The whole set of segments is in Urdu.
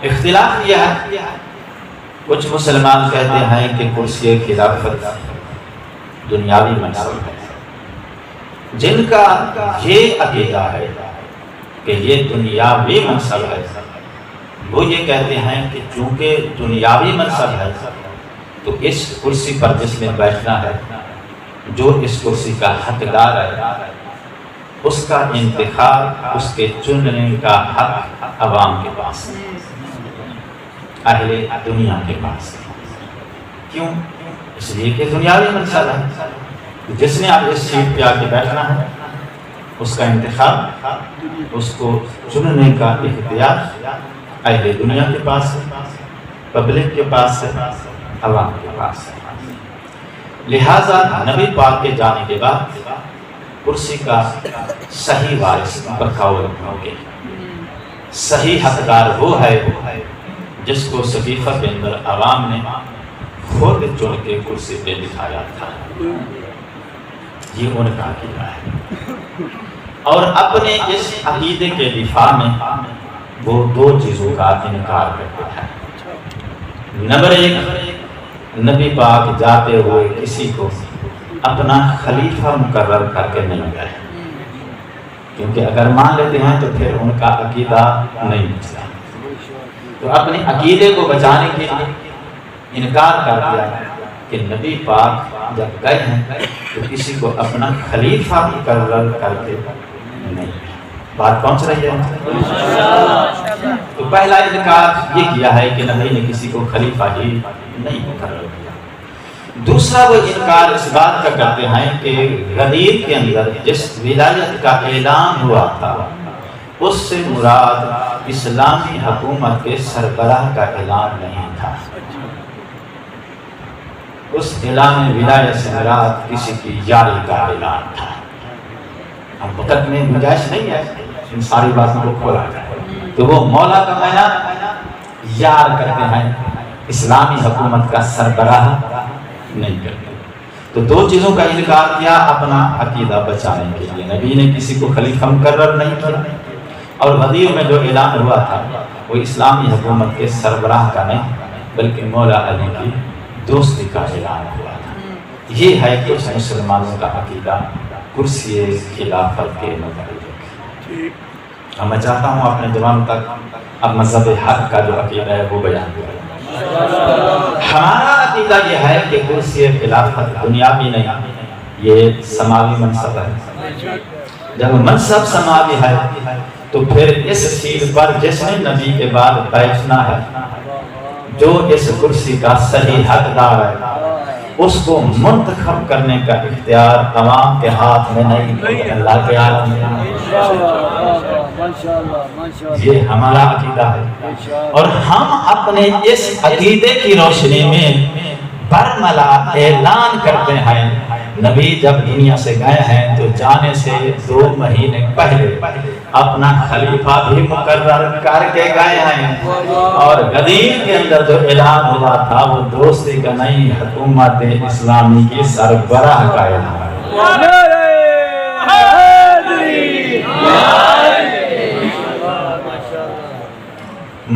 اختلاف یہ ہے، کچھ مسلمان کہتے ہیں کہ کرسی خلافت دنیاوی منصب ہے، جن کا یہ عقیدہ ہے کہ یہ دنیاوی منصب ہے، وہ یہ کہتے ہیں کہ چونکہ دنیاوی منصب ہے تو اس کرسی پر جس نے بیٹھنا ہے، جو اس کرسی کا حقدار ہے، اس کا انتخاب، اس کے چننے کا حق عوام کے پاس ہے، اہل دنیا کے پاس ہے۔ کیوں؟ اس لیے کہ دنیاوی منصب ہے، جس نے اب اس سیٹ پہ آ کے بیٹھنا ہے، اس کا انتخاب، اس کو چننے کا اختیار اہل دنیا کے پاس ہے، پبلک کے پاس ہے، عوام کے پاس ہے۔ لہٰذا نبی پاک کے جانے کے بعد کرسی کا صحیح وارث بقول ہوگے، صحیح حقدار وہ ہے جس کو صحیفہ کے اندر عوام نے خود چن کے کرسی پہ بٹھایا تھا۔ یہ ان کا عقیدہ ہے، اور اپنے اس عقیدے کے دفاع میں وہ دو چیزوں کا انکار کرتے ہیں۔ نمبر ایک، نبی پاک جاتے ہوئے کسی کو اپنا خلیفہ مقرر کر کے نہیں گئے، کیونکہ اگر مان لیتے ہیں تو پھر ان کا عقیدہ نہیں بچتا، تو اپنے عقیدے کو بچانے کے لیے انکار کر دیا کہ نبی پاک جب گئے ہیں تو کسی کو اپنا خلیفہ مقرر کر کے نہیں۔ بات پہنچ رہی ہے؟ تو پہلا انکار یہ کیا ہے کہ نبی نے کسی کو خلیفہ ہی نہیں مقرر کیا۔ دوسرا وہ انکار اس بات کا کرتے ہیں کہ غدیر کے اندر جس ولایت کا اعلان ہوا تھا، اس سے مراد اسلامی حکومت کے سربراہ کا اعلان نہیں تھا، اس اعلان ولایت سے مراد کسی کی یاری کا اعلان تھا۔ اب وقت میں گنجائش نہیں ہے ان ساری باتوں کو کھولا جائے، تو وہ مولا کا معنی یار کرتے ہیں، اسلامی حکومت کا سربراہ نہیں کرتے۔ تو دو چیزوں کا انکار کیا اپنا عقیدہ بچانے کے لیے، نبی نے کسی کو خلیفہ مقرر نہیں کیا، اور غدیر میں جو اعلان ہوا تھا وہ اسلامی حکومت کے سربراہ کا نہیں بلکہ مولا علی کی دوستی کا اعلان ہوا تھا۔ یہ ہے کچھ مسلمانوں کا عقیدہ کرسی خلافت کے متعلق۔ اب میں چاہتا ہوں اپنے دوران تک اب مذہب حق کا جو عقیدہ ہے وہ بیان کریں۔ ہمارا عقیدہ یہ ہے کہ کرسی خلافت دنیاوی نہیں، یہ سماوی منصب ہے۔ جب منصب سماوی ہے تو پھر اس سیٹ پر جس نے نبی کے بعد بیٹھنا ہے، جو اس کرسی کا صحیح حقدار ہے، اس کو منتخب کرنے کا اختیار عوام کے ہاتھ میں نہیں بلکہ اللہ کے ہاتھ میں ہے۔ یہ ہمارا عقیدہ ہے، اور ہم اپنے اس عقیدے کی روشنی میں برملا اعلان کرتے ہیں، نبی جب دنیا سے گئے ہیں تو جانے سے 2 مہینے پہلے اپنا خلیفہ بھی مقرر کر کے گئے ہیں، اور غدیر کے اندر جو اعلان ہوا تھا وہ دوستی کا نہیں، حکومت اسلامی کی سربراہ کا اعلان ہے۔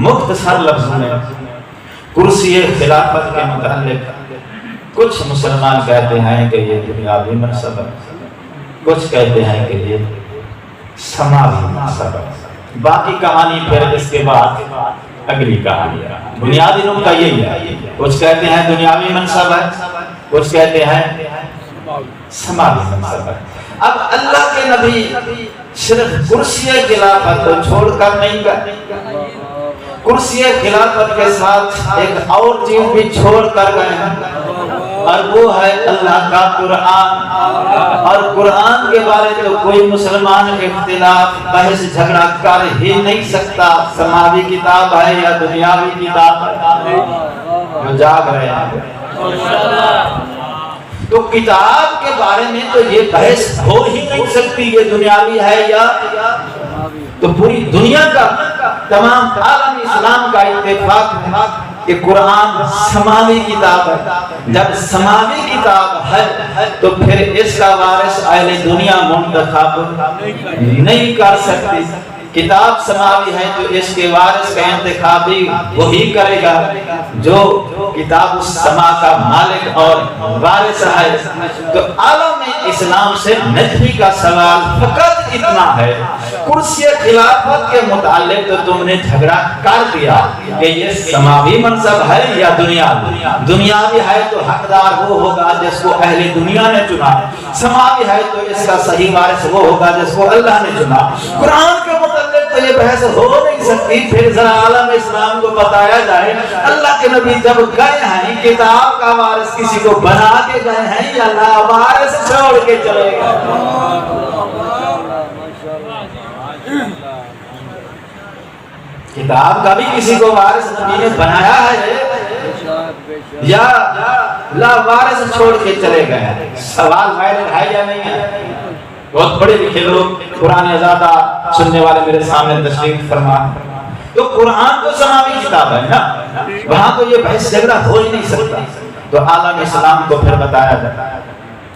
مختصر لفظوں میں کرسی خلافت کے متعلق کچھ مسلمان کہتے ہیں کہ یہ دنیاوی منصب ہے، کچھ کہتے ہیں کہ یہ سماوی منصب ہے۔ باقی کہانی پھر اس کے بعد اگلی کہانی ہے۔ بنیادی نقطہ یہی ہے، کچھ کہتے ہیں دنیاوی منصب ہے، کچھ کہتے ہیں سماوی منصب ہے۔ اب اللہ کے نبی صرف کرسی خلافت کو چھوڑ کر نہیں گئے، کرسی خلافت کے ساتھ ایک اور چیز بھی چھوڑ کر گئے ہیں، اور وہ ہے اللہ کا قرآن۔ اور قرآن کے بارے تو کوئی مسلمان اختلاف بحث جھگڑا کر ہی نہیں سکتا، سماوی کتاب ہے یا دنیاوی کتاب ہے، جو جاگ رہے ہیں۔ تو کتاب کے بارے میں تو یہ بحث ہو ہی نہیں سکتی یہ دنیاوی ہے یا، تو پوری دنیا کا تمام عالم اسلام کا اتفاق ہے کہ قرآن سماوی کتاب ہے۔ جب سماوی کتاب ہے تو پھر اس کا وارث اہل دنیا منتخب نہیں کر سکتی، کتاب سماوی ہے تو اس کے وارث کا انتخاب بھی وہی کرے گا جو کتاب السما کا مالک اور وارث ہے۔ تو عالم اسلام سے نجفی کا سوال فقط اتنا ہے، کرسی خلافت کے متعلق تو تم نے جھگڑا کر دیا کہ یہ سماوی منصب ہے یا دنیاوی۔ دنیاوی ہے تو حقدار وہ ہوگا جس کو اہل دنیا نے چنا، سماوی ہے تو اس کا صحیح وارث وہ ہوگا جس کو اللہ نے چنا۔ قرآن کے متعلق تو یہ بحث ہو نہیں سکتی، پھر ذرا عالم اسلام کو بتایا جائے اللہ کے نبی جب گئے ہیں کتاب کا وارث کسی کو بنا کے گئے ہیں یا لا وارث چھوڑ کے چلے گئے؟ کتاب کا بھی کسی کو وارث نبی نے بنایا ہے یا لا وارث چھوڑ کے چلے گئے ہیں؟ سوال وائرل ہے یا نہیں ہے؟ بہت بڑے لکھے لوگ قرآن ازادہ سننے والے میرے سامنے تشریف فرما، تو قرآن تو سماوی کتاب ہے نا، وہاں تو یہ بحث جھگڑا ہو ہی نہیں سکتا۔ تو عالم اسلام کو پھر بتایا جاتا ہے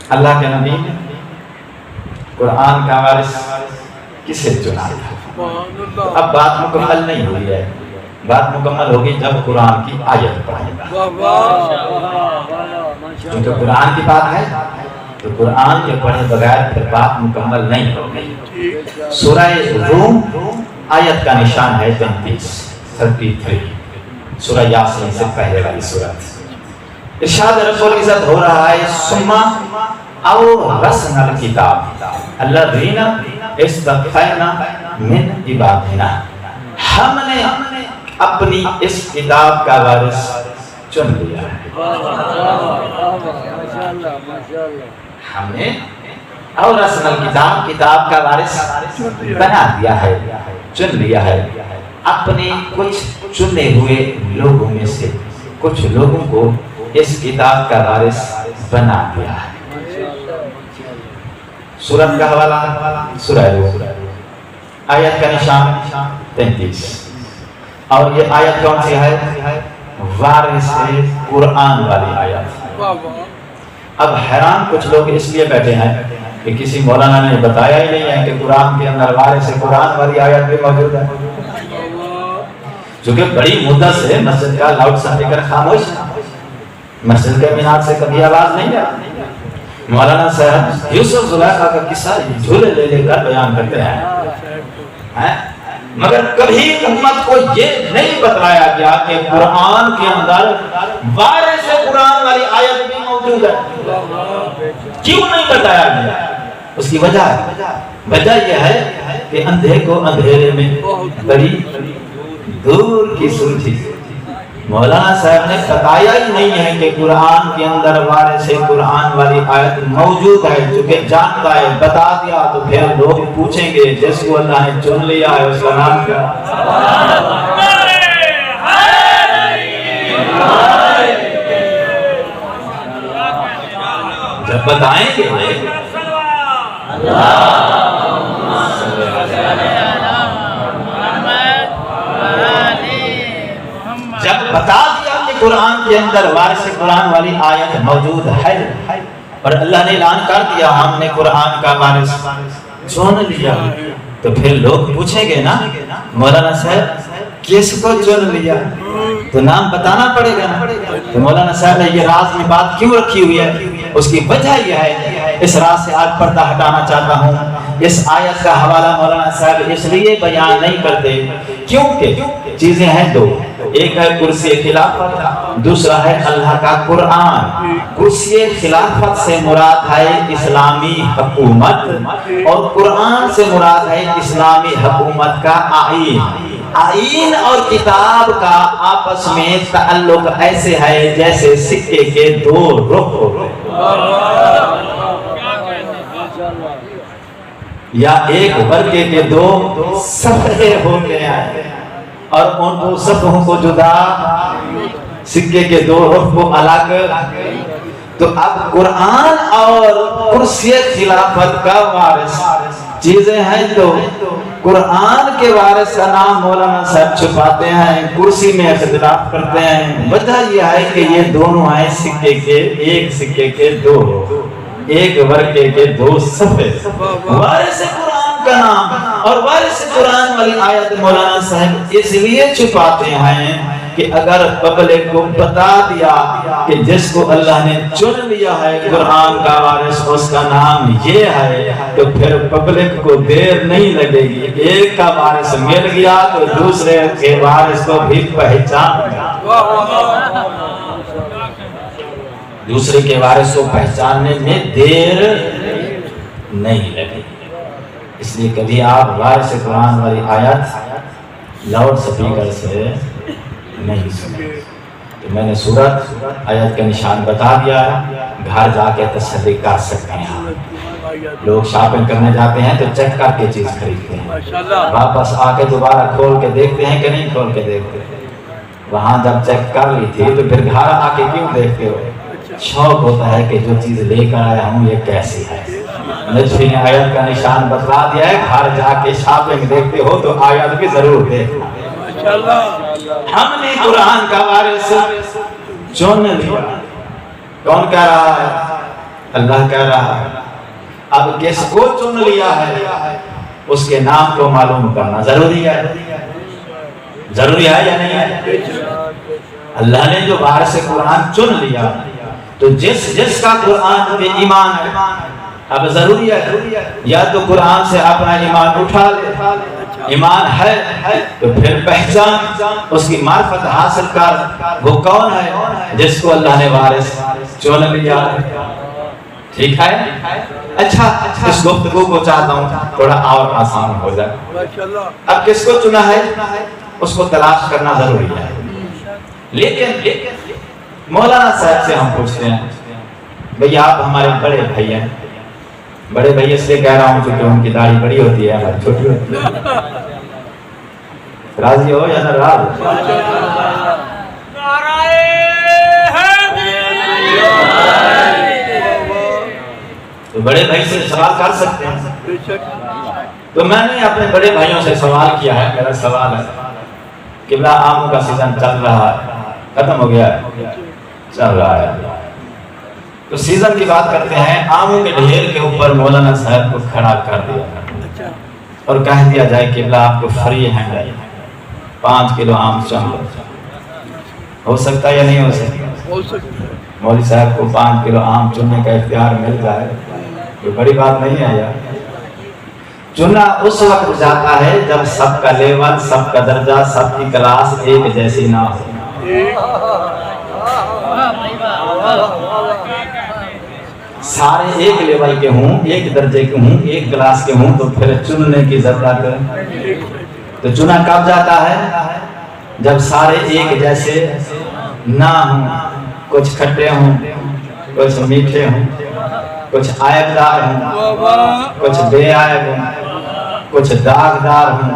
اللہ کے نبی نے قرآن کا وارث کسے چنا تھا۔ اب بات مکمل نہیں ہوئی ہے، بات مکمل ہوگی جب قرآن کی آیت پڑھیں گا، کیونکہ قرآن کی بات ہے تو قرآن کے پڑھے بغیر پھر بات مکمل نہیں ہوگی۔ سورہ روم آیت کا نشان ہے 33 سورہ یاسین سے پہلے والی سورت۔ ارشاد رسول عزت ہو رہا ہے ثم اورثنا الکتاب الذین اصطفینا من عبادنا، ہم نے اپنی اس کتاب کا وارث چن لیا ہے۔ ہم نے اورثنا الکتاب، کتاب کا وارث بنا دیا ہے، چن لیا ہے اپنے کچھ چنے ہوئے لوگوں میں سے، کچھ لوگوں کو اس کتاب کا وارث بنا دیا ہے۔ سورت کا حوالہ سورہ روم، آیت کا نشان 33، اور یہ آیت کون سی ہے؟ وارث قرآن والی آیت۔ اب حیران کچھ لوگ اس لیے بیٹھے ہیں کہ کسی مولانا نے بتایا ہی نہیں ہے کہ قرآن کے اندر وارث قرآن والی آیت بھی موجود ہے، چونکہ بڑی مدت سے مسجد کا لاؤڈ اسپیکر خاموش ہے، مسجد کے مینار سے کبھی آواز نہیں ہے۔ مولانا صاحب یوسف زلیخا کا قصہ جھولے لے لے کر بیان کرتے ہیں، مگر کبھی امت کو یہ نہیں بتایا گیا کہ قرآن کے اندر وارث قرآن والی آیت بھی موجود ہے۔ کیوں نہیں بتایا گیا؟ اس کی وجہ یہ ہے کہ اندھے کو اندھیرے میں بڑی دور کی سلجھی۔ مولانا صاحب نے بتایا ہی نہیں ہے کہ قرآن کے اندر وارث قرآن والی آیت موجود ہے، چونکہ جانتا ہے، بتا دیا تو پھر لوگ پوچھیں گے جس کو اللہ نے چن لیا ہے اس کا نام کیا؟ جب بتائیں گے جب بتا دیا کہ قرآن کے اندر وارث قرآن والی آیت موجود ہے اور اللہ نے اعلان کر دیا ہم نے قرآن کا وارث چن لیا، تو پھر لوگ پوچھیں گے نا مولانا صاحب کس کو چن لیا؟ تو نام بتانا پڑے گا نا۔ تو مولانا صاحب نے یہ راز میں بات کیوں رکھی ہوئی ہے؟ اس کی وجہ یہ ہے، اس راز سے آج پردہ ہٹانا چاہتا ہوں۔ اس آیت کا حوالہ مولانا صاحب اس لیے بیان نہیں کرتے کیونکہ چیزیں ہیں دو، ایک ہے کرسی خلافت، دوسرا ہے اللہ کا قرآن۔ کرسی خلافت سے مراد ہے اسلامی حکومت اور قرآن سے مراد ہے اسلامی حکومت کا آئین۔ آئین اور کتاب کا آپس میں تعلق ایسے ہے جیسے سکے کے دو رخ ہوتے یا ایک ورقے کے دو صفحے ہوتے ہیں اور ان دو صفحوں کو جدا، سکے کے دو رخ کو الگ۔ تو اب قرآن اور کرسی خلافت کا وارث چیزیں ہیں، تو قرآن کے وارث کا نام مولانا صاحب چھپاتے ہیں، کرسی میں اختلاف کرتے ہیں۔ وجہ یہ ہے کہ یہ دونوں ہیں سکے کے، ایک سکے کے دو، ایک ورقے کے دو صفحے۔ وارث قرآن کا نام اور وارث قرآن والی آیت مولانا صاحب اس لیے چھپاتے ہیں کہ اگر پبلک کو بتا دیا کہ جس کو اللہ نے چن لیا ہے قرآن کا وارث اس کا نام یہ ہے تو پھر پبلک کو دیر نہیں لگے گی، ایک کا وارث مل گیا تو دوسرے کے وارث کو بھی پہچان گیا، دوسرے کے وارث کو پہچاننے میں دیر نہیں لگے گی۔ اس لیے کبھی آپ وارث قرآن والی آیت لاؤڈ سپیکر سے نہیں سنے۔ تو میں نے سورت آیت کا نشان بتا دیا ہے، گھر جا کے تسلی کر سکتے ہیں۔ لوگ شاپنگ کرنے جاتے ہیں تو چیک کر کے چیز خریدتے ہیں، واپس آ کے دوبارہ کھول کے دیکھتے ہیں کہ نہیں کھول کے دیکھتے ہیں۔ وہاں جب چیک کر لی تھی تو پھر گھر آ کے کیوں دیکھتے ہو؟ شوق ہوتا ہے کہ جو چیز لے کر آیا ہوں یہ کیسی ہے۔ نجفی نے آیت کا نشان بتلا دیا ہے، گھر جا کے شاپنگ دیکھتے ہو تو آیت بھی ضرور دیکھنا۔ ہم نے قرآن کا وارث چن لیا، کون کہہ رہا ہے؟ اللہ کہہ رہا ہے۔ اب کس کو چن لیا ہے اس کے نام کو معلوم کرنا ضروری ہے، ضروری ہے یا نہیں ہے؟ اللہ نے جو وارث قرآن چن لیا تو جس کا قرآن پہ ایمان ہے اب ضروری ہے یا تو قرآن سے اپنا ایمان اٹھا لے، ایمان ہے تو پھر پہچان اس کی معرفت حاصل کر وہ کون ہے جس کو اللہ نے وارث چن لیا۔ ٹھیک ہے؟ اچھا اس گفتگو کو چاہتا ہوں تھوڑا اور آسان ہو جائے۔ اب کس کو چنا ہے اس کو تلاش کرنا ضروری ہے، لیکن مولانا صاحب سے ہم پوچھتے ہیں بھئی آپ ہمارے بڑے بھائی ہیں، بڑے بھائی اس لیے کہہ رہا ہوں کیونکہ ان کی داڑھی بڑی ہوتی ہے ہماری چھوٹی ہوتی ہے، راضی ہو یا ناراض؟ تو بڑے بھائی سے سوال کر سکتے ہیں۔ تو میں نے اپنے بڑے بھائیوں سے سوال کیا ہے، میرا سوال ہے قبلہ آموں کا سیزن چل رہا ہے، ختم ہو گیا ہے، چل رہا ہے، تو سیزن کی بات کرتے ہیں، آموں کے ڈھیر کے اوپر مولانا صاحب کو کھڑا کر دیا اور کہہ دیا جائے قبلہ آپ کو فری ہے 5 کلو آم چن لو، ہو سکتا ہے یا نہیں ہو سکتا؟ مولوی صاحب کو 5 کلو آم چننے کا اختیار مل جائے کوئی بڑی بات نہیں ہے یار۔ چنا اس وقت جاتا ہے جب سب کا لیول، سب کا درجہ، سب کی کلاس ایک جیسی نہ ہو۔ سارے ایک لیول کے ہوں، ایک درجے کے ہوں، ایک کلاس کے ہوں تو پھر چننے کی ضرورت ہے۔ تو چنا کب جاتا ہے جب سارے ایک جیسے نہ ہوں، کچھ کھٹے ہوں، کچھ میٹھے ہوں، کچھ عائب دار ہوں، کچھ بے عائب ہوں، کچھ داغدار ہوں،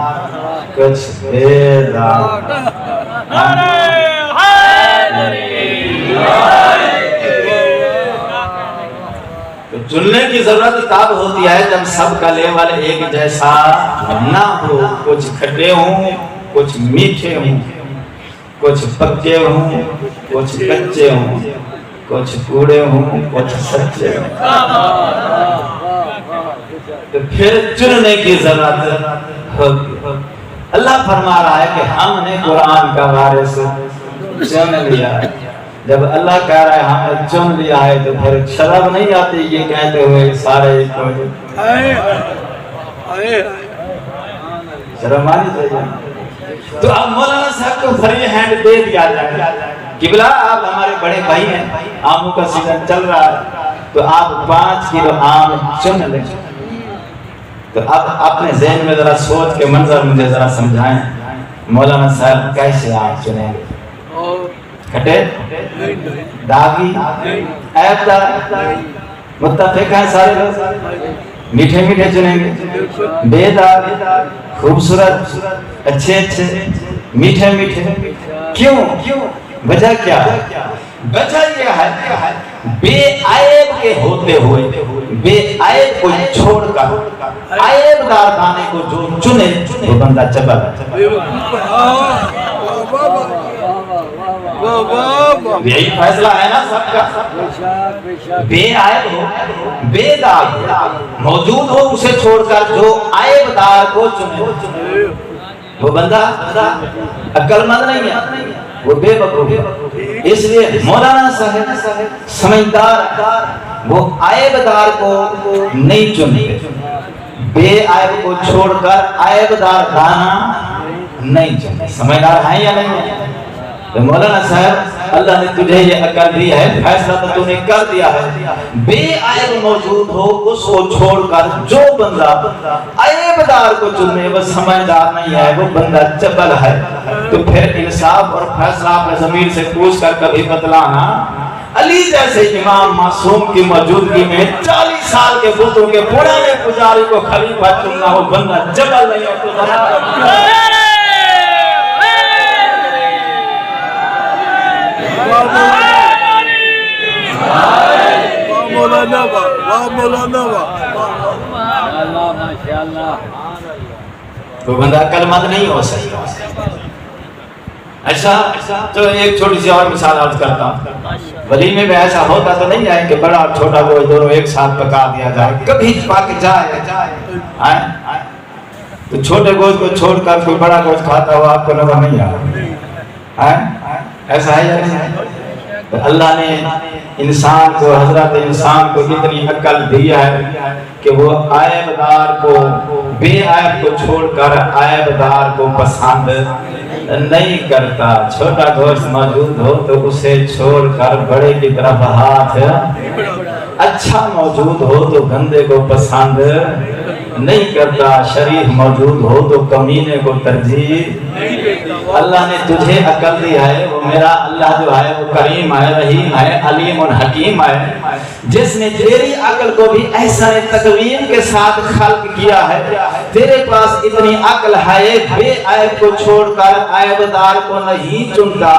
کچھ بے داغ۔ تو چننے کی ضرورت تب ہوتی ہے جب سب کا لیول ایک جیسا نہ ہو، کچھ کھٹے ہوں، کچھ میٹھے ہوں، کچھ پکے ہوں، کچھ کچے ہوں، کچھ کوڑے ہوں، کچھ سچے ہوں، تو پھر چننے کی ضرورت ہوگی۔ اللہ فرما رہا ہے کہ ہم نے قرآن کا وارث چن لیا۔ جب اللہ کہہ رہا ہے ہم نے چن لیا ہے تو پھر شرم نہیں آتی یہ کہتے ہوئے سارے شرم آنی چاہیے۔ تو اب مولانا صاحب کو فری ہینڈ دے دیا جائے، قبلہ آپ ہمارے بڑے بھائی ہیں، آموں کا سیزن چل رہا ہے تو آپ 5 کلو آم چن لیں۔ تو اب اپنے ذہن میں ذرا سوچ کے منظر مجھے ذرا سمجھائیں، مولانا صاحب کیسے آم چنیں گے؟ کھٹے، داغی، عیب دار، متفق ہیں سارے لوگ؟ میٹھے میٹھے چنیں گے، بے داغ، خوبصورت، اچھے اچھے، میٹھے میٹھے، کیوں؟ وجہ کیا ہے؟ وجہ یہ ہے بے عیب کے ہوتے ہوئے بے عیب کو چھوڑ کر عیب دار دانے کو جو چنے وہ بندہ چبل ہے۔ یہی فیصلہ ہے نا سب کا. بے عیب ہو, بے داغ ہو, موجود ہو اسے چھوڑ کر جو عیب دار کو چنے. وہ بندہ عقل مند نہیں ہے, وہ بے وقوف ہے. اس لیے مولانا صاحب سمجھدار وہ عیب دار کو نہیں چنتے, بے عیب کو چھوڑ کر عیب دار دانا نہیں چنتے. سمجھدار ہیں یا نہیں ہے؟ تو مولانا صاحب اللہ نے تجھے یہ عقل دی ہے, فیصلہ تو تو نے کر دیا ہے, بے عیب موجود ہو اس کو چھوڑ کر جو بندہ عیب دار کو چنے وہ سمجھدار نہیں ہے, وہ بندہ چبل ہے. تو پھر انصاف اور فیصلہ اپنے ضمیر سے پوچھ کر کبھی بتلانا. علی جیسے امام معصوم کی موجودگی میں 40 سال کے بتوں کے پرانے پجاری کو خلیفہ چننا, وہ بندہ جبل نہیں ہے. تو بندہ عقل مند نہیں ہو سکتا. ایسا تو ایک چھوٹی سی اور مثال عرض کرتا ہوں. ولیمے میں ایسا ہوتا تو نہیں ہے کہ بڑا اور چھوٹا گوشت دونوں ایک ساتھ پکا دیا جائے, کبھی پک جائے. تو چھوٹے گوشت کو چھوڑ کر کوئی بڑا گوشت کھاتا ہوا آپ کو نظر نہیں آ, ایسا ہے یا نہیں؟ تو اللہ نے انسان کو, حضرت انسان کو اتنی عقل دی ہے کہ وہ عیب دار کو, بے عیب کو چھوڑ کر عیب دار کو پسند نہیں کرتا. چھوٹا گوشت موجود ہو تو اسے چھوڑ کر بڑے کی طرف ہاتھ, اچھا موجود ہو تو گندے کو پسند نہیں کرتا, شریف موجود ہو تو کمینے کو ترجیح. اللہ نے تجھے عقل دی ہے, وہ میرا اللہ جو ہے وہ کریم ہے, رحیم ہے, علیم حکیم ہے, جس نے تیری عقل کو بھی احسن تقویم کے ساتھ خلق کیا ہے. تیرے پاس اتنی عقل ہے, بے عیب کو چھوڑ کر عیب دار کو نہیں چنتا.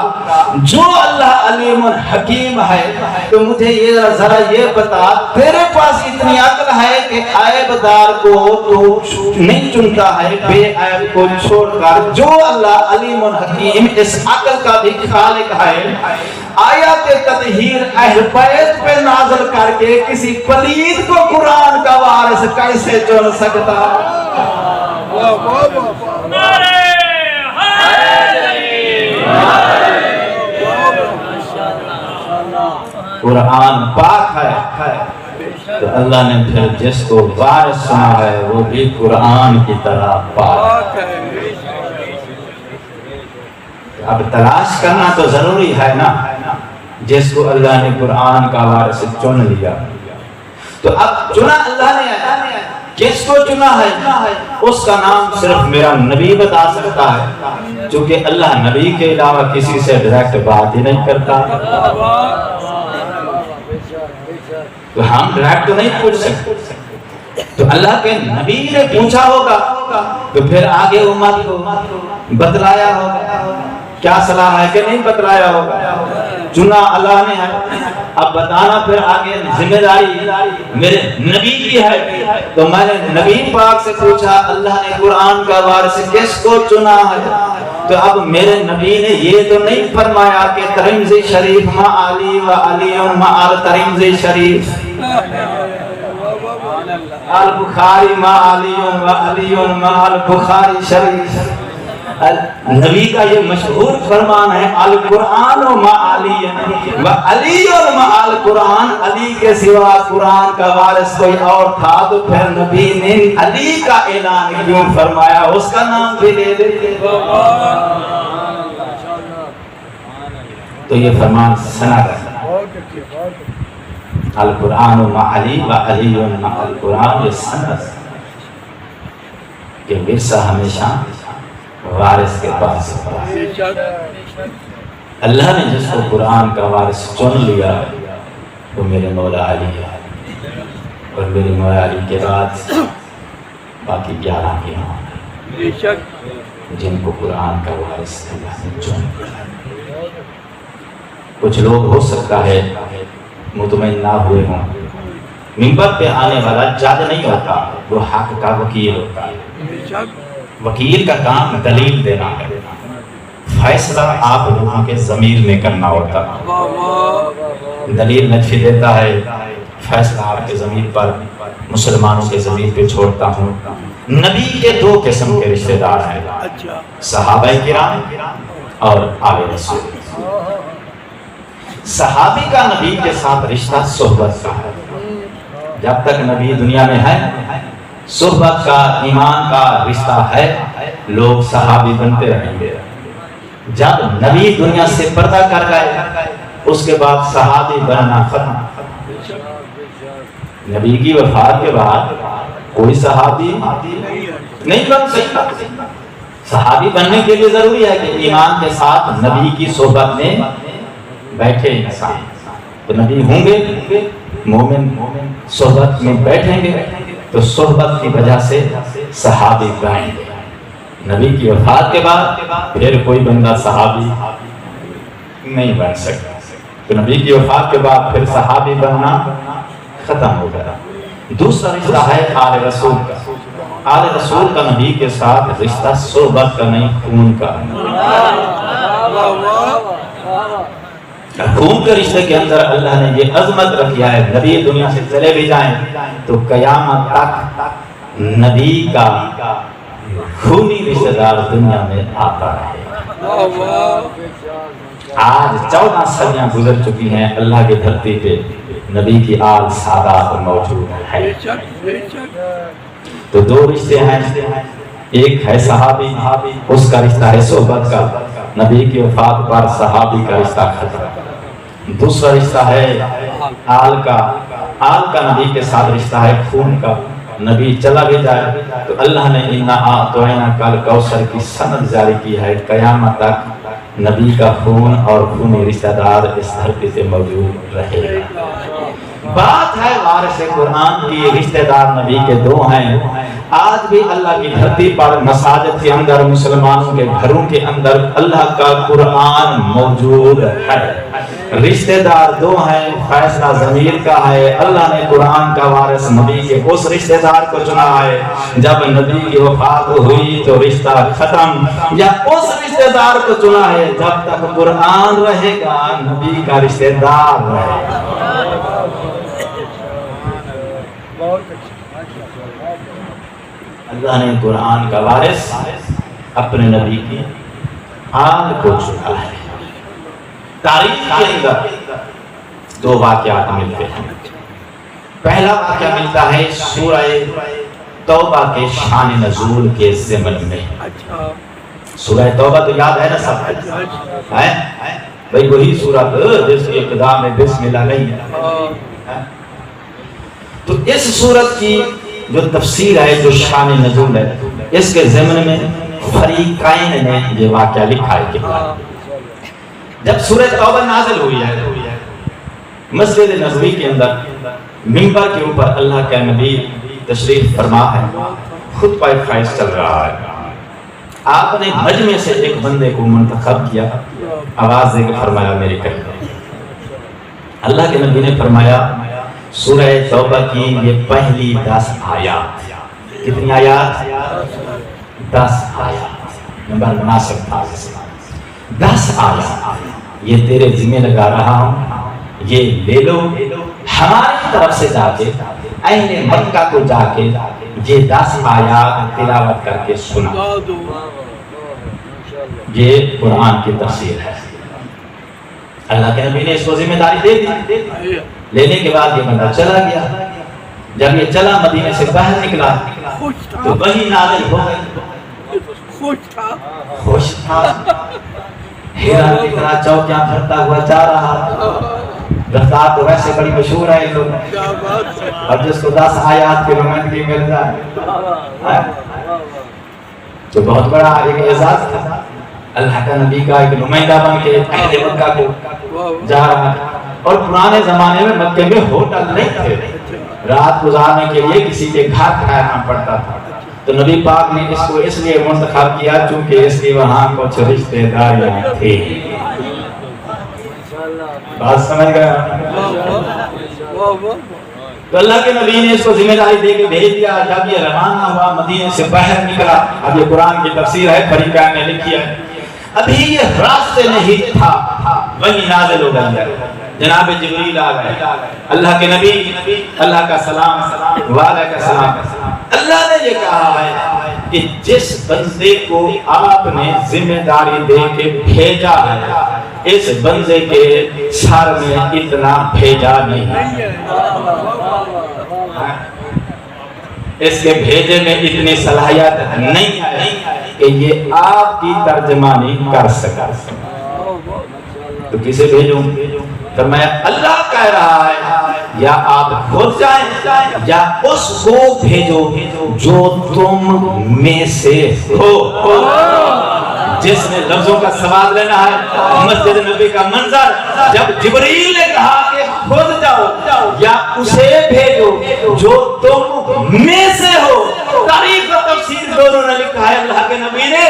جو اللہ علیم حکیم ہے تو مجھے یہ ذرا یہ بتا, تیرے پاس اتنی عقل ہے کہ عیب دار کو تو نہیں چنتا ہے, بے عیب کو چھوڑ کر. جو اللہ علیم حکیم اس عقل کا بھی خالق ہے, آیات تطہیر اہل بیت پہ نازل کر کے کسی پلید کو قرآن کا وارث کیسے چن سکتا؟ قرآن پاک ہے تو اللہ نے پھر جس کو وارث سنا ہے وہ بھی قرآن کی طرح پاک ہے. اب تلاش کرنا تو ضروری ہے نا, جس کو اللہ نے قرآن کا وارث چن لیا. تو اب چنا اللہ نے, کس کو چنا ہے اس کا نام صرف میرا نبی بتا سکتا ہے, چونکہ اللہ نبی کے علاوہ کسی سے ڈائریکٹ بات ہی نہیں کرتا. تو ہم ڈائریکٹ تو نہیں پوچھ سکتے. تو اللہ کے نبی نے پوچھا ہوگا تو پھر آگے امت کو بتلایا ہوگا. کیا صلاح ہے کہ نہیں بتلایا ہوگا. چنا اللہ نے ہے, اب بتانا پھر آگے ذمہ داری میرے نبی کی ہے. تو میں نے نبی پاک سے پوچھا اللہ نے قرآن کا وارث کس کو چنا ہے, تو اب میرے نبی نے یہ تو نہیں فرمایا کہ ترمذی شریف ما علی و علی ما آل ترمذی شریف, البخاری ما علی و علی ما آل بخاری شریف. نبی کا یہ مشہور فرمان ہے القرآن و ما علی و علی و ما آل قرآن. علی کے سوا قرآن کا وارث کوئی اور تھا تو پھر نبی نے علی کا اعلان کیوں فرمایا, اس کا نام بھی لے دے. تو یہ فرمان سنا رہا القرآن و ما علی و علی و ما آل قرآن. یہ سنت کہ ورثہ ہمیشہ وارث کے پاس ہوتا ہے. اللہ نے جس کو قرآن کا وارث چن لیا وہ میرے مولا علی ہے, اور میرے مولا علی کے بعد باقی 11 کے ہیں جن کو قرآن کا وارث اللہ نے چن لیا. کچھ لوگ ہو سکتا ہے مطمئن نہ ہوئے ہوں, منبر پہ آنے والا جج نہیں ہوتا, وہ حق کا وکیل ہوتا ہے. وکیل کا کام دلیل دینا ہے, فیصلہ آپ لوگوں کے ضمیر میں کرنا ہوتا. دلیل نجفی دیتا ہے فیصلہ آپ کے ضمیر پر، مسلمانوں کے ضمیر پہ چھوڑتا ہوں. نبی کے دو قسم کے رشتہ دار ہیں، صحابہ کرام اور آل رسول. صحابی کا نبی کے ساتھ رشتہ صحبت کا ہے. جب تک نبی دنیا میں ہے صحبت کا، ایمان کا رشتہ ہے، لوگ صحابی بنتے رہیں گے. جب نبی دنیا سے پردہ کر گئے اس کے بعد صحابی بننا ختم. نبی کی وفات کے بعد کوئی صحابی نہیں بن سکتا. صحابی بننے کے لیے ضروری ہے کہ ایمان کے ساتھ نبی کی صحبت میں بیٹھے انسان. تو نبی ہوں گے، مومن صحبت میں بیٹھیں گے تو صحبت کی وجہ سے صحابی بنیں گے. نبی کی وفات کے بعد پھر کوئی بندہ صحابی نہیں بن سکتا. تو نبی کی وفات کے بعد پھر صحابی بننا ختم ہو گیا. دوسرا رشتہ ہے آل رسول کا. آل رسول کا نبی کے ساتھ رشتہ صحبت کا نہیں، خون کا. خون کے رشتے کے اندر اللہ نے یہ عظمت رکھیا ہے، نبی دنیا سے چلے بھی جائیں تو قیامت تک نبی کا خونی رشتہ دار دنیا میں آتا رہے. آج 14 صدیاں گزر چکی ہیں، اللہ کی دھرتی پہ نبی کی آل سادات موجود ہے. تو دو رشتے ہیں، ایک ہے صحابی، اس کا رشتہ ہے صحبت کا، نبی کی وفات پر صحابی کا رشتہ ختم. دوسرا رشتہ ہے آل کا. آل کا نبی کے ساتھ رشتہ ہے خون کا. نبی چلا بھی جائے تو اللہ نے اِنَّا أَعْطَيْنَاكَ الْكَوْثَرَ کی سند جاری کی ہے. قیامت تک نبی کا خون اور خونی رشتہ دار اس دھرتی سے موجود رہے گا. بات ہے وارث قرآن کی، رشتہ دار نبی کے دو ہیں. آج بھی اللہ کی دھرتی پر مساجد کے اندر، مسلمانوں کے گھروں کے اندر اللہ کا قرآن موجود ہے. رشتہ دار دو ہیں، فیصلہ ضمیر کا ہے. اللہ نے قرآن کا وارث نبی کے اس رشتہ دار کو چنا ہے. جب نبی کی وفات ہوئی تو رشتہ ختم. یا اس رشتہ دار کو چنا ہے جب تک قرآن رہے گا نبی کا رشتہ دار رہے گا. اللہ نے قرآن کا وارث اپنے نبی کی آل کو چنا ہے. تاریخ کے اندر دو واقعات ملتے ہیں. پہلا واقعہ ملتا ہے سورہ توبہ کے شان نزول کے ضمن میں. سورہ توبہ تو یاد ہے نا سب کو؟ بھئی وہی سورت جس کی ابتدا میں بسم اللہ نہیں ہے. تو اس سورت کی جو تفسیر ہے، جو شان نزول ہے، اس کے ضمن میں فریقین نے یہ واقعہ لکھا ہے کہ جب سورہ توبہ نازل ہوئی ہے مسجد نبوی کے اندر منبر کے اوپر اللہ کا نبی تشریف فرما ہے، خطبہ خیز چل رہا ہے. آپ نے مجمع سے ایک بندے کو منتخب کیا، آواز دے کے فرمایا میرے کہنے. اللہ کے نبی نے فرمایا سورہ توبہ کی یہ پہلی 10 آیات. کتنی آیات؟ 10 آیات. نمبر مناسب تھا 10 آیات. یہ تیرے ذمہ لگا رہا ہوں، یہ لے لو. ہماری طرف سے جا کے اہل مکہ کو جا کے یہ 10 آیات تلاوت کر کے سنا. یہ قرآن کی تفسیر ہے. اللہ کے نبی نے اس کو ذمہ داری دے دی. لینے کے بعد یہ بندہ چلا گیا. جب یہ چلا مدینے سے باہر نکلا تو وہی نازل ہو گئی. خوش تھا، ہیرا کی طرح چوکیاں بھرتا ہوا جا رہا. رفتار تو ویسے بڑی مشہور ہے ان لوگوں، اور جس کو 10 آیات کی نمائندگی مل جائے تو بہت بڑا ایک اعزاز تھا. اللہ کا نبی کا ایک نمائندہ بن کے اہل مکہ کو جا رہا ہے. اور پرانے زمانے میں مکے میں ہوٹل نہیں تھے، رات گزارنے کے لیے کسی کے گھر ٹھہرنا پڑتا تھا. تو نبی پاک نے اس کو اس لیے منتخب کیا چونکہ اس کی وہاں کچھ رشتے داریاں تھے. بات سمجھ گیا؟ تو اللہ کے نبی نے اس کو ذمہ داری دے کے بھیج دیا. جب یہ روانہ ہوا مدینے سے باہر نکلا، اب یہ قرآن کی تفسیر ہے، فریقین نے لکھی ہے. ابھی یہ راستے نہیں تھا وہی نازل ہو گیا، جناب جبریل آ گئے، اللہ کے نبی اللہ کا سلام وعلیکم السلام۔ اللہ نے یہ کہا ہے کہ جس بندے کو آپ نے ذمہ داری دے کے بھیجا ہے اس بندے کے سر میں اتنا بھیجا نہیں، اس کے بھیجے میں اتنی صلاحیت نہیں ہے کہ یہ آپ کی ترجمانی کر سکا۔ تو کسے بھیجوں؟ فرمایا اللہ کہہ رہا ہے یا آپ خود جائیں یا اس کو بھیجو جو تم میں سے ہو۔ جس نے لفظوں کا سواد لینا ہے، مسجد نبی کا منظر جب جبریل نے کہا کہ خود جاؤ یا اسے بھیجو جو تم میں سے ہو، تاریخ و تفسیر دونوں نے لکھا ہے اللہ کے نبی نے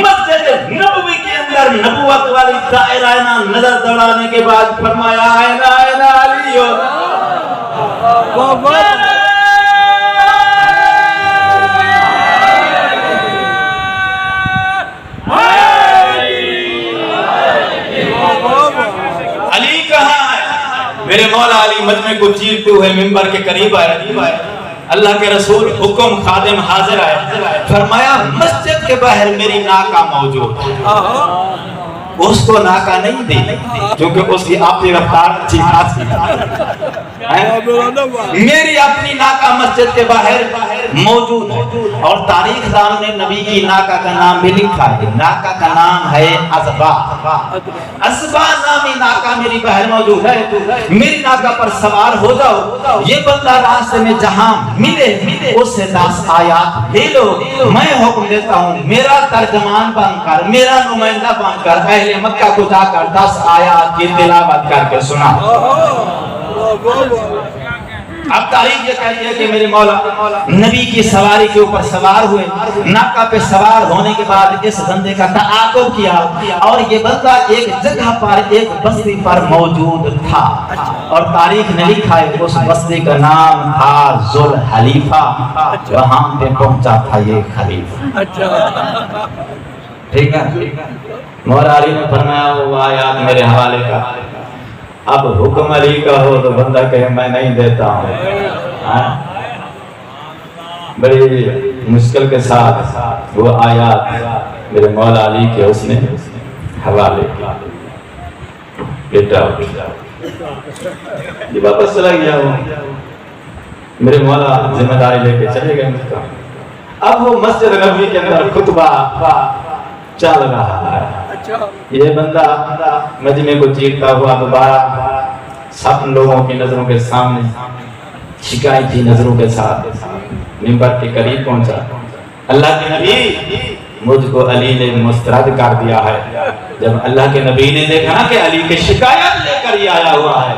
مسجد نبوی کے اندر نبوت والی دائرہ نظر دوڑانے کے بعد فرمایا اینا علی علی کہاں ہے؟ میرے مولا علی مجمع کو چیرتے ہوئے منبر کے قریب آئے، اللہ کے رسول حکم خادم حاضر آئے، فرمایا مسجد کے باہر میری ناکہ موجود ہے۔ اس کو ناکہ نہیں دی کیونکہ اس کی اپنی رفتار اچھی خاصی ہے، میری اپنی ناکہ مسجد کے باہر موجود ہے۔ اور تاریخ دانوں نے نبی کی ناکہ کا نام بھی لکھا ہے، ناکہ کا نام ہے عزبا۔ عزبا نامی ناکہ میری باہر موجود ہے، میری ناکہ پر سوار ہو جاؤ، یہ بندہ راستے میں جہاں ملے اس سے 10 آیات لے لو، میں حکم دیتا ہوں میرا ترجمان بن کر، میرا نمائندہ بن کر اہل مکہ کو جا کر 10 آیات کی تلاوت کر کے سنا۔ اب تاریخ یہ کہتی ہے کہ میرے مولا نبی کی سواری کے اوپر سوار ہوئے، ناکہ پہ سوار ہونے کے بعد اس بندے کا تعاقب کیا اور یہ بندہ ایک جگہ پر ایک بستی پر موجود تھا، اور تاریخ نے لکھا ہے اس بستی کا نام تھا ذوالحلیفہ، وہاں پہ پہنچا تھا یہ خلیفہ۔ ٹھیک ہے، مولا علی نے فرمایا وہ آیات میرے حوالے کا، اب حکم علی کا ہو تو بندہ کہے میں نہیں دیتا ہوں۔ بڑی مشکل کے ساتھ وہ آیات میرے مولا علی کے اس نے حوالے کیا، بیٹا یہ واپس چلا گیا، وہ میرے مولا ذمہ داری لے کے چلے گئے۔ اب وہ مسجد نبوی کے اندر خطبہ چل رہا ہے، یہ بندہ مجمع کو چیرتا ہوا دوبارہ سب لوگوں کی نظروں کے سامنے شکایتی نظروں کے ساتھ منبر کے قریب پہنچا۔ اللہ کے نبی مجھ کو علی نے مسترد کر دیا ہے۔ جب اللہ کے نبی نے دیکھا نا کہ علی کے شکایت لے کر یہ آیا ہوا ہے،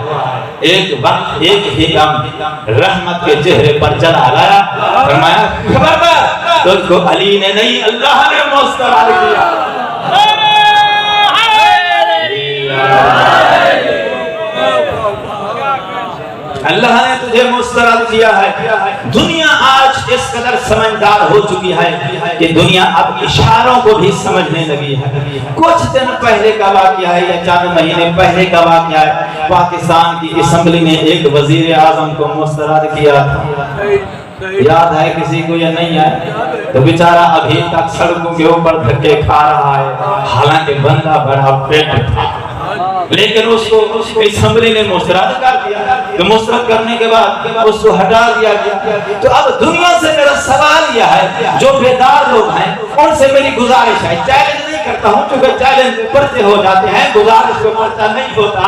ایک وقت ایک ہی دم رحمت کے چہرے پر جلا لایا، فرمایا خبردار تجھ کو علی نے نہیں اللہ نے مسترد کیا۔ اللہ نے تجھے مسترد کیا ہے۔ دنیا آج اس قدر سمجھدار ہو چکی ہے کہ دنیا اب اشاروں کو بھی سمجھنے لگی ہے۔ کچھ دن پہلے کا واقعہ ہے یا چند مہینے پہلے کا واقعہ ہے، پاکستان کی اسمبلی نے ایک وزیر اعظم کو مسترد کیا تھا، یاد ہے کسی کو یا نہیں ہے؟ تو بیچارہ ابھی تک سڑکوں کے اوپر دھکے کھا رہا ہے، حالانکہ بندہ بڑا فٹ تھا، لیکن اس کو اسمبلی نے مسترد کر دیا۔ تو مسترد کرنے کے بعد اس کو ہٹا دیا گیا۔ تو اب دنیا سے میرا سوال یہ ہے، جو بیدار لوگ ہیں ان سے میری گزارش ہے، چیلنج نہیں کرتا ہوں کیونکہ چیلنج پرچے ہو جاتے ہیں، گزارش کو پرچہ نہیں ہوتا۔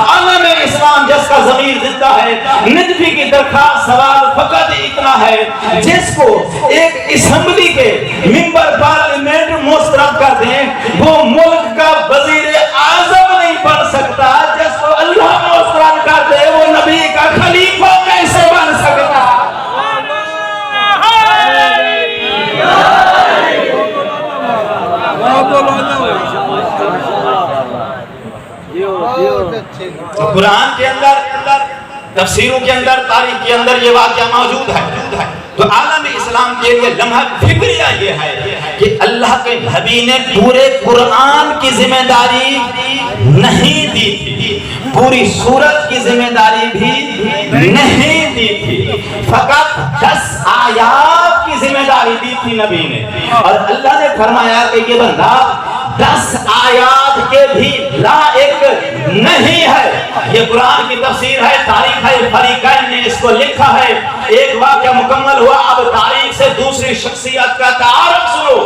عالم اسلام جس کا ضمیر زندہ ہے، نجفی کی درخواست سوال فقط اتنا ہے، جس کو ایک اسمبلی کے ممبر پارلیمنٹ مسترد کر دیں وہ ملک کا وزیر اعظم نہیں بن سکتا، جس کو اللہ مسترد کر دے وہ نبی کا خلیفہ کیسے بن سکتا؟ تو قرآن کے اندر تفسیروں کے اندر تاریخ کے اندر یہ واقعہ موجود ہے۔ تو عالم اسلام کے لیے لمحہ فکریہ یہ ہے کہ اللہ کے نبی نے پورے قرآن ذمہ داری نہیں دی تھی، پوری سورت کی ذمہ داری بھی نہیں دی تھی، فقط 10 آیات کی ذمہ داری دی تھی نبی نے۔ اور اللہ نے فرمایا کہ یہ بندہ 10 آیات کے بھی لائق نہیں ہے۔ یہ قرآن کی تفسیر ہے، تاریخ ہے، فریقین نے اس کو لکھا ہے۔ ایک واقعہ مکمل ہوا، اب تاریخ سے دوسری شخصیت کا تعارف سنو۔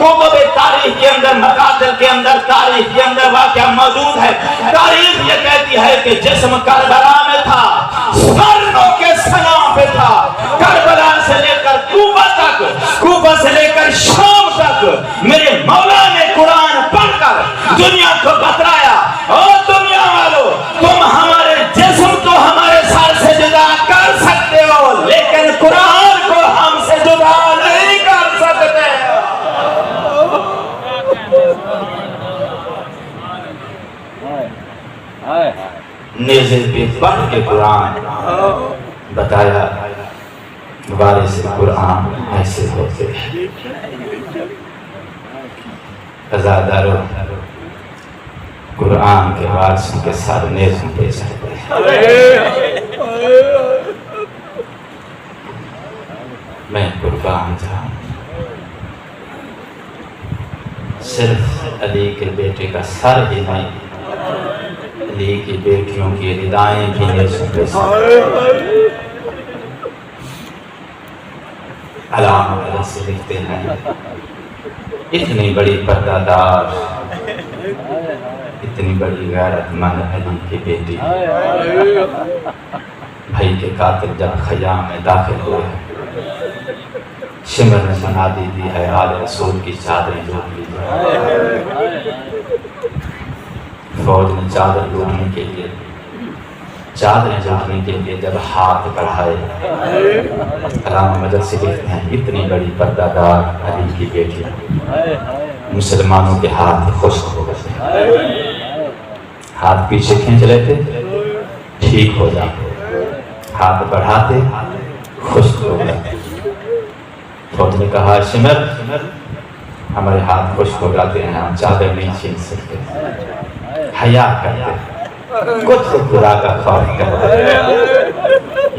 کتب تاریخ کے اندر، مقاتل کے اندر، تاریخ کے اندر واقعہ موجود ہے۔ تاریخ یہ کہتی ہے کہ جسم کربلا میں تھا، سرنوں کے سلام پہ تھا، کربلا سے لے کر کوفہ تک، کوفہ سے لے کر شام تک میرے مولا نے قرآن پڑھ کر دنیا کو بتلایا، اور دنیا والوں تم ہمارے جسم کو ہمارے سر سے جدا کر سکتے ہو، لیکن قرآن کو ہم سے جدا نہیں کر سکتے۔ نیزے پہ پڑھ کے قرآن بتایا، وارث قرآن ایسے ہوتے ہیں۔ عزادارو قرآن کے وارثوں کے ساتھ نیزوں پہ چڑھتے ہیں۔ میں قربان جاؤں، صرف علی کے بیٹے کا سر ہی نہیں، علی کی بیٹیوں کی ردائیں بھی نیزوں پہ چڑھتے۔ علامہ سے لکھتے ہیں، اتنی بڑی پردہ دار، اتنی بڑی غیرت مند علی کی بیٹی، بھائی کے قاتل جب خیام میں داخل ہوئے، شمر نے منادی دی ہے، آل رسول کی چادریں لوٹ لیجیے۔ فوج نے چادر لوٹنے کے لیے، چادریں لوٹنے کے لیے جب ہاتھ بڑھائے، علامہ مجد سے لکھتے ہیں، اتنی بڑی پردہ دار علی کی بیٹی، مسلمانوں کے ہاتھ خشک ہو گئے، ہاتھ پیچھے کھینچ لیتے ٹھیک ہو جاتے، ہاتھ بڑھاتے خشک ہو گئے۔ فوج نے کہا، شمر ہمارے ہاتھ خشک ہو جاتے ہیں، ہم چادر نہیں چھین سکتے، حیا کرتے، کچھ خدا کا خوف کرتے۔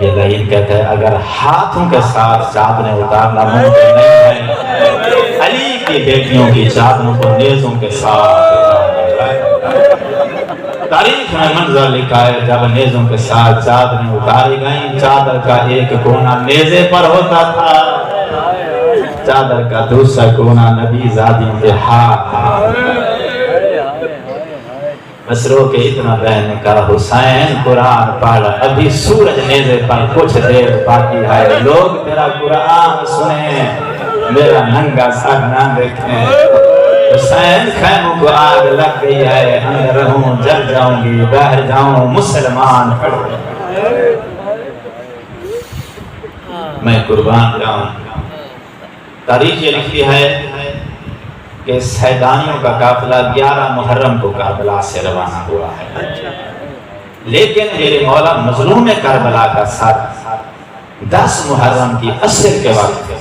یہ لعین کہتا ہے، اگر ہاتھوں کے ساتھ چادریں اتارنا ممکن نہیں ہے، علی کی بیٹیوں کی چادروں کو نیزوں کے ساتھ تاریخ میں منظر لکھا ہے، جب نیزوں کے ساتھ چادریں اتاری گئیں، چادر کا ایک کونا نیزے پر ہوتا تھا، چادر کا دوسرا کونا نبی زادیوں کے ہاتھ۔ مسرو کے اتنا بہن کا، حسین قرآن پڑھ، ابھی سورج نیزے پر کچھ دیر باقی ہے، لوگ تیرا قرآن سنیں، میرا ننگا سر نہ دیکھیں۔ حسین خیموں کو آگ لگ گئی ہے، اندر رہوں جل جاؤں گی، باہر جاؤں مسلمان پڑھ، میں قربان جاؤں۔ تاریخ یہ لکھتی ہے کہ سیدانیوں کا قافلہ 11 محرم کو کربلا سے روانہ ہوا ہے، لیکن میرے مولا مظلوم کربلا کا سر 10 محرم کی عصر کے وقت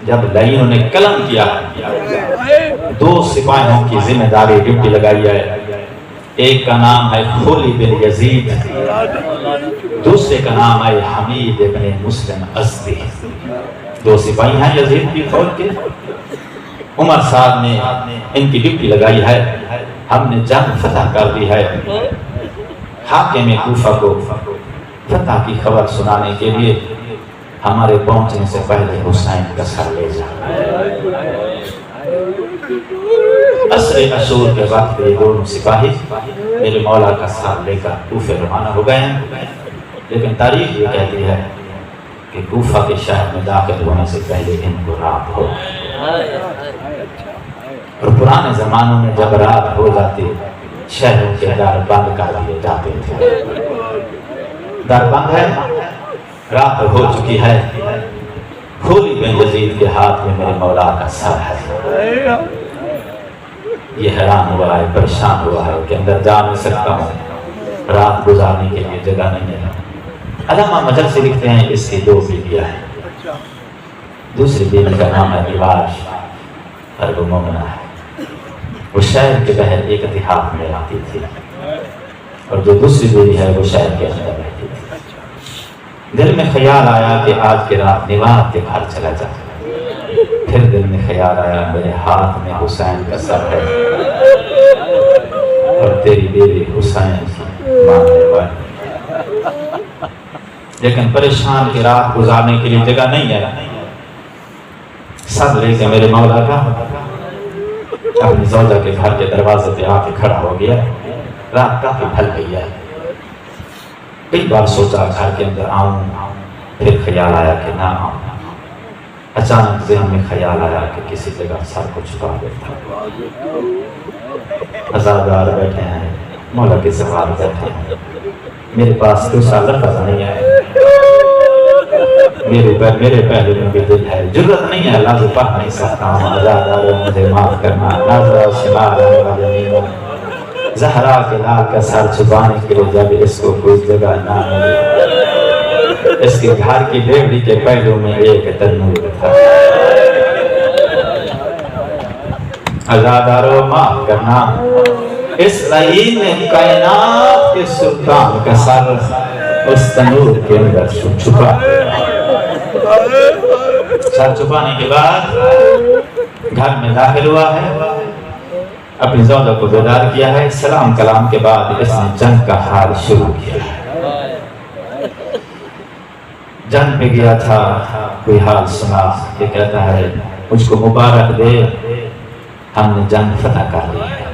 جب لعینوں نے قلم کیا، 2 سپاہیوں کی ذمہ داری ڈیوٹی لگائی ہے، ایک کا نام ہے خولی بن یزید، دوسرے کا نام ہے حمید بن مسلم ازدی۔ 2 سپاہی ہیں یزید کی فوج کے۔ عمر صاحب نے ان کی ڈیوٹی لگائی ہے، ہم نے جنگ فتح کر دی ہے، حاکم کوفہ کو فتح کی خبر سنانے کے لیے ہمارے پہنچنے سے پہلے حسین کا سر لے جا۔ عصر عشور کے وقت یہ دونوں سپاہی میرے مولا کا سر لے کر کوفے روانہ ہو گئے ہیں، لیکن تاریخ یہ کہتی ہے کہ کوفہ کے شہر میں داخل ہونے سے پہلے ان کو رات ہو گئی، اور پرانے زمانوں میں جب رات ہو جاتی شہروں کے در بند کر دیے جاتے تھے۔ در بند ہے، رات ہو چکی ہے، خولی بن یزید کے ہاتھ میں میرے مولا کا سر ہے۔ یہ حیران ہوا ہے، پریشان ہوا ہے کہ اندر جا نہیں سکتا ہوں، رات گزارنے کے لیے جگہ نہیں ہے۔ علامہ مجد سے لکھتے ہیں، اس کی 2 بیویاں ہیں، دوسری بیوی کا نام ہے عواش، اور وہ مومنہ ہے۔ وہ شہر کے بہر ایک دیہات میں آتی تھی اور جو دوسری بیوی ہے وہ شہر کے اندر رہتی تھی۔ دل میں خیال آیا کہ آج کی رات نواب کے گھر چلا جائے۔ پھر دل میں خیال آیا میرے ہاتھ میں حسین کا سر ہے اور تیری بیوی حسین کی ماننے والی، لیکن پریشان کی رات گزارنے کے لیے جگہ نہیں ہے۔ سب لے کے میرے مولا کا اپنی زوجہ کے گھر کے دروازے پہ آ کے کھڑا ہو گیا۔ رات کافی ڈھل گئی ہے، کئی بار سوچا گھر کے اندر آؤں، پھر خیال آیا کہ نہ آؤں۔ اچانک ذہن میں خیال آیا کہ کسی جگہ سر کو چھپا دیتا۔ عزادار بیٹھے ہیں، مولا کے سوال بیٹھے ہیں، میرے پاس دوسرا لفظ نہیں ہے، میرے پہلے میں بھی دل ہے، جرت نہیں ہے، لفظ پڑھ نہیں سکتا ہوں۔ عزادار مجھے معاف کرنا، ناظرہ شمال زہرا کے لال کا سر چھپانے کے لیے جب اس کو کوئی جگہ نہ ملی، اس کے گھر کی بیوی کے پہلو میں ایک تنور تھا۔ عزادارو معاف کرنا، اس لعین نے کائنات کے سلطان کا سر اس تنور کے اندر چھپا۔ سر چھپانے کے بعد گھر میں داخل ہوا ہے، اپنی زوجہ کو بیدار کیا ہے، سلام کلام کے بعد اس نے جنگ کا حال شروع کیا ہے۔ جنگ پہ گیا تھا، کوئی حال سنا کہ کہتا ہے مجھ کو مبارک دے، ہم نے جنگ فتح کر لی ہے۔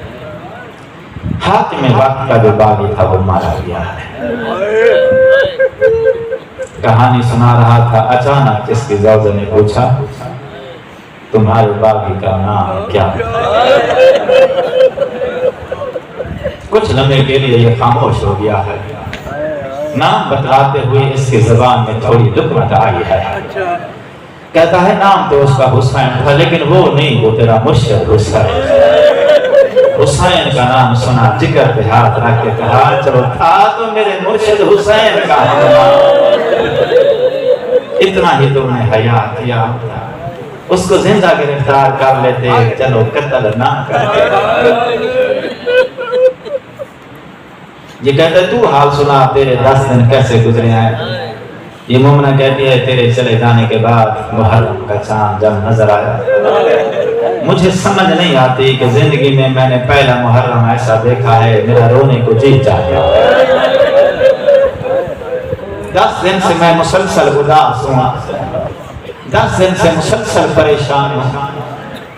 حاتم وقت کا جو باغی تھا وہ مارا گیا ہے۔ کہانی سنا رہا تھا، اچانک اس کی زوجہ نے پوچھا تمہارے باغی کا نام کیا ہے؟ کچھ لمحے کے لیے یہ خاموش ہو گیا ہے۔ نام بتلاتے ہوئے اس کی زبان میں تھوڑی لقمت آئی ہے۔ کہتا ہے نام تو اس کا حسین تھا، لیکن وہ نہیں، وہ تیرا مرشد حسین۔ حسین کا نام سنا، جگر پہ ہاتھ رکھ کے کہا چلو تھا تو میرے مرشد حسین کا نام، اتنا ہی تم نے حیا کیا، اس کو زندہ گرفتار کر لیتے، چلو قتل نہ کرتے۔ یہ کہتا ہے تو حال سنا، تیرے 10 دن کیسے گزرے ہیں؟ یہ مومنہ کہتی ہے تیرے چلے جانے کے بعد محرم کا چاند جب نظر آیا، مجھے سمجھ نہیں آتی کہ زندگی میں میں نے پہلا محرم ایسا دیکھا ہے، میرا رونے کو جی چاہیا۔ 10 دن سے میں مسلسل اداس ہوں، 10 دن سے مسلسل پریشان ہوں،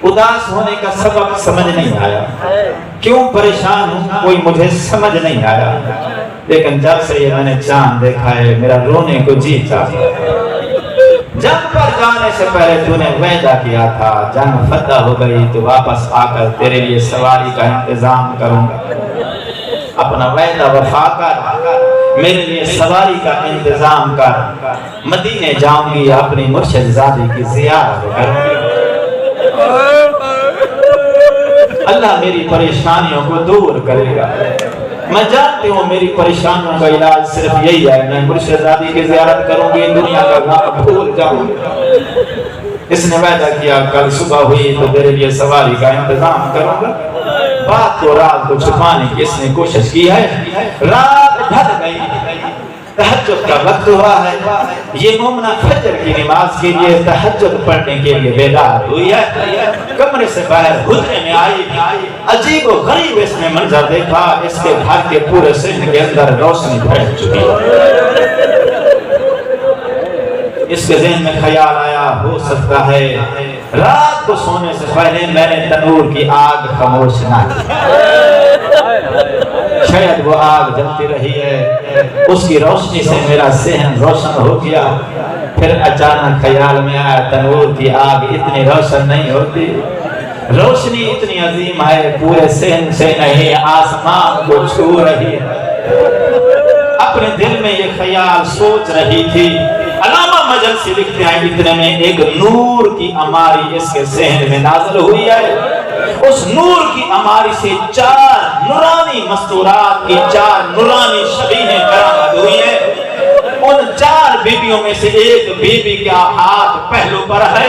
اداس ہونے کا سبب سمجھ نہیں آیا، کیوں پریشان ہوں کوئی مجھے سمجھ نہیں آیا، لیکن جب سے یہ میں نے چاند دیکھا ہے میرا رونے کو جی چاہیا۔ جنگ پر جانے سے پہلے تو نے وعدہ کیا تھا جنگ فتح ہو گئی تو واپس آ کر تیرے لیے سواری کا انتظام کروں گا، اپنا وعدہ وفا کر میرے لیے سواری کا انتظام کر، مدینے جاؤں گی، اپنی مرشد زادی کی زیارت کروں گی، اللہ میری پریشانیوں کو دور کرے گا۔ میں جانتی ہوں میری پریشانیوں کا علاج صرف یہی ہے، میں مرشد زادی کی زیارت کروں گی، دنیا کا غم بھول جاؤں گی۔ اس نے وعدہ کیا کل صبح ہوئی تو تیرے لیے سواری کا انتظام کروں گا۔ بات کو رات کو چھپانے کی اس نے کوشش کی ہے، رات ڈھل گئی، تہجد کا وقت ہوا ہے، یہ مومنہ فجر کی نماز کے لیے تہجد پڑھنے کے لیے بیدار ہوئی ہے، کمرے سے باہر حجرے میں آئی، عجیب و غریب اس نے منظر دیکھا، اس کے گھر کے پورے صحن کے اندر روشنی پھیل چکی ہے۔ اس کے ذہن میں خیال آیا ہو سکتا ہے رات کو سونے سے پہلے میں نے تنور کی آگ خاموش نہ کی، شاید وہ آگ جلتی رہی ہے، اس کی روشنی سے میرا ذہن روشن ہو گیا۔ پھر اچانک خیال میں آیا تنور کی آگ اتنی روشن نہیں ہوتی، روشنی اتنی عظیم ہے، پورے ذہن سے نہیں آسمان کو چھو رہی ہے۔ اپنے دل میں یہ خیال سوچ رہی تھی، علامہ مجلسی لکھتے ہیں اتنے میں ایک نور کی عماری اس کے ذہن میں نازل ہوئی ہے، اس نور کی عماری سے 4 نورانی مستورات کی 4 نورانی شبیہیں برآمد ہوئی ہیں۔ ان 4 بیویوں میں سے ایک بیوی کا ہاتھ پہلو پر ہے،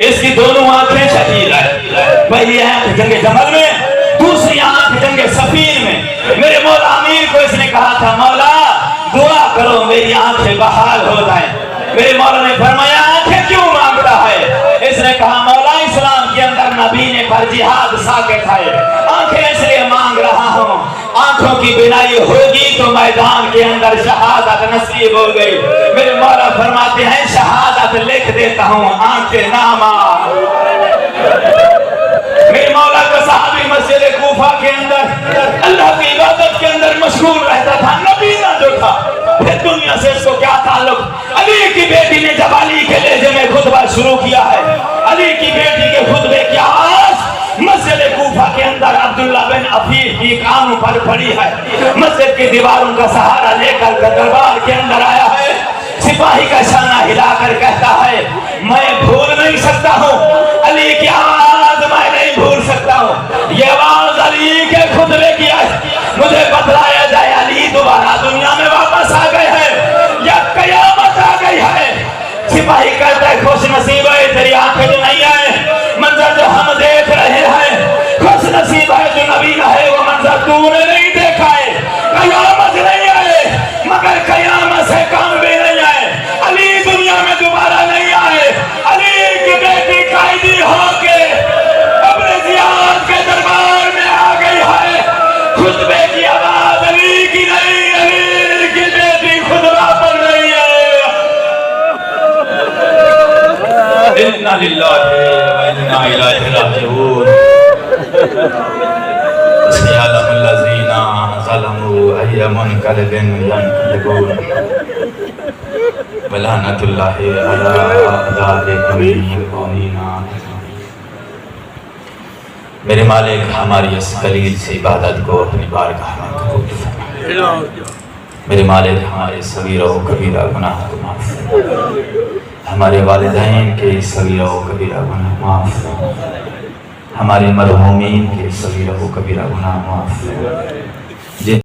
اس کی دونوں آنکھیں شہید ہیں، پہلی آنکھ جنگ جمل میں، دوسری آنکھ جنگ صفین میں۔ میرے مولا امیر کو اس نے کہا تھا مولا دعا کرو میری آنکھیں بحال ہو جائیں۔ میرے مولا نے فرمایا آنکھیں کیوں مانگتا ہے؟ اس نے کہا مولا اسلام کے اندر نبی نے پر جہاد ساکت ہے، آنکھیں اس لیے مانگ رہا ہوں، آنکھوں کی بینائی ہوگی تو میدان کے اندر شہادت نصیب ہو گئی۔ میرے مولا فرماتے ہیں شہادت لکھ دیتا ہوں آنکھیں نہ مانگ۔ میرے مولا کا صحابی مسجد کوفہ کے اندر اللہ کی عبادت کے اندر مشغول رہتا تھا، نبی نہ جو تھا، پھر دنیا سے اس کو کیا تعلق؟ علی کی بیٹی نے جب علی کے لہجے میں خطبہ شروع کیا ہے، علی کی بیٹی کے خطبے کی آواز مسجد کوفہ کے اندر عبداللہ بن عفیف کی کانوں پر پڑی ہے، مسجد کی دیواروں کا سہارا لے کر دربار کے اندر آیا ہے، سپاہی کا شانہ ہلا کر کہتا ہے میں بھول نہیں سکتا ہوں علی کی آواز، میں نہیں بھول سکتا ہوں یہ آواز علی کے خطبے کی ہے، مجھے بتلایا جائے علی دوبارہ دنیا میں واپس آ گئے ہیں یا قیامت آ گئی ہے؟ سپاہی کہتا ہے خوش نصیب ہے تیری آنکھیں جو نہیں آئے، منظر جو ہم دیکھ رہے ہیں، خوش نصیب ہے جو نبی نہ ہے وہ منظر تو نے نہیں دیکھا ہے، قیامت نہیں آئے مگر قیامت سے کم بھی نہیں آئے، علی دنیا میں دوبارہ نہیں آئے، علی کی بیٹی قائدی ہو کے ابن زیاد کے دربار میں آ گئی ہے، خطبے کی آواز علی کی نہیں، علی کی بیٹی خطبہ پڑھ رہی ہے۔ اِنَّا لِلَّهِ وَإِنَّا إِلَيْهِ رَاجِعُونَ سَيَعْلَمُ الَّذِينَ ظَلَمُوا أَيَّ مُنقَلِبٍ يَنقَلِبُونَ وَلَعْنَةُ اللَّهِ عَلَىٰ الظَّالِمِينَ۔ میرے مالک ہماری اس قلیل سے عبادت کو اپنی بارگاہ میں قبول فرما، میرے مالک ہمارے صغیرہ و کبیرہ گناہ کو معاف فرما، ہمارے والدین کے صغیرہ و کبیرہ گناہ معاف فرما، ہمارے مرحومین کے صغیرہ و کبیرہ گناہ معاف فرما۔